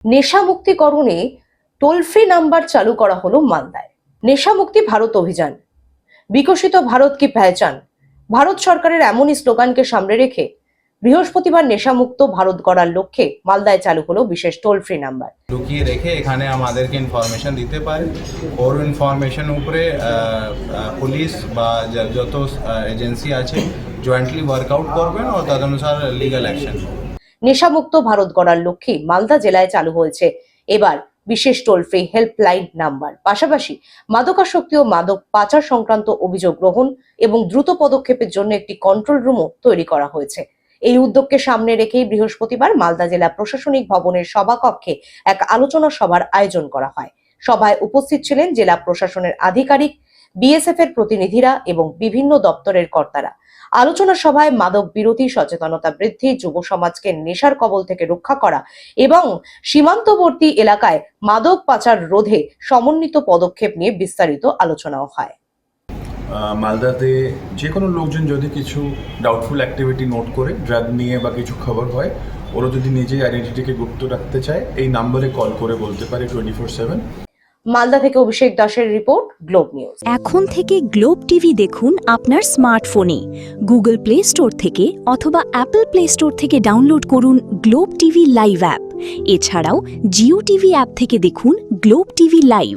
নেশামুক্তিকরণে toll free number চালু করা হলো মালদায়। নেশামুক্তি ভারত অভিযান, বিকশিত ভারত কি পেহচান, ভারত সরকারের এমনই স্লোগানকে সামনে রেখে বৃহস্পতিবার নেশামুক্ত ভারত গড়ার লক্ষ্যে মালদায় চালু হলো বিশেষ টোল ফ্রি নাম্বার। লুকিয়ে রেখে এখানে আমাদেরকে ইনফরমেশন দিতে পারে, ওর ইনফরমেশন উপরে পুলিশ বা যত এজেন্সি আছে জয়েন্টলি ওয়ার্কআউট করবেন ও তদনুসার লিগ্যাল অ্যাকশন। নেশামুক্ত ভারত গড়ার লক্ষ্যে মালদা জেলায় চালু হয়েছে এবার বিশেষ টোল ফ্রি হেল্পলাইন নাম্বার। পাশাপাশি মাদকাসক্তি ও মাদক পাচার সংক্রান্ত অভিযোগ গ্রহণ এবং দ্রুত পদক্ষেপের জন্য একটি কন্ট্রোল রুমও তৈরি করা হয়েছে। এই উদ্যোগকে সামনে রেখেই বৃহস্পতিবার মালদা জেলা প্রশাসনিক ভবনের সভাকক্ষে এক আলোচনা সভার আয়োজন করা হয়। সভায় উপস্থিত ছিলেন জেলা প্রশাসনের আধিকারিক, বিএসএফ এর প্রতিনিধিরা এবং বিভিন্ন দপ্তরের কর্তারা। আলোচনা সভায় মাদক বিরোধী সচেতনতা বৃদ্ধি, যুব সমাজকে নেশার কবল থেকে রক্ষা করা এবং সীমান্তবর্তী এলাকায় মাদক পাচার রোধে সমন্বিত পদক্ষেপ নিয়ে বিস্তারিত আলোচনাও হয়। মালদাতে যে কোনো লোকজন যদি কিছু ডাউটফুল অ্যাক্টিভিটি নোট করে, ড্রাগ নিয়ে বা কিছু খবর হয়, ওরা যদি নিজের আইডেন্টিটিকে গুপ্ত রাখতে চায়, এই নাম্বারে কল করে বলতে পারে 24/7। মালদা থেকে অভিষেক দাসের রিপোর্ট, গ্লোব নিউজ। এখন থেকে গ্লোব টিভি দেখুন আপনার স্মার্টফোনে। গুগল প্লে স্টোর থেকে অথবা অ্যাপল প্লে স্টোর থেকে ডাউনলোড করুন গ্লোব টিভি লাইভ অ্যাপ। এছাড়াও জিও টিভি অ্যাপ থেকে দেখুন গ্লোব টিভি লাইভ।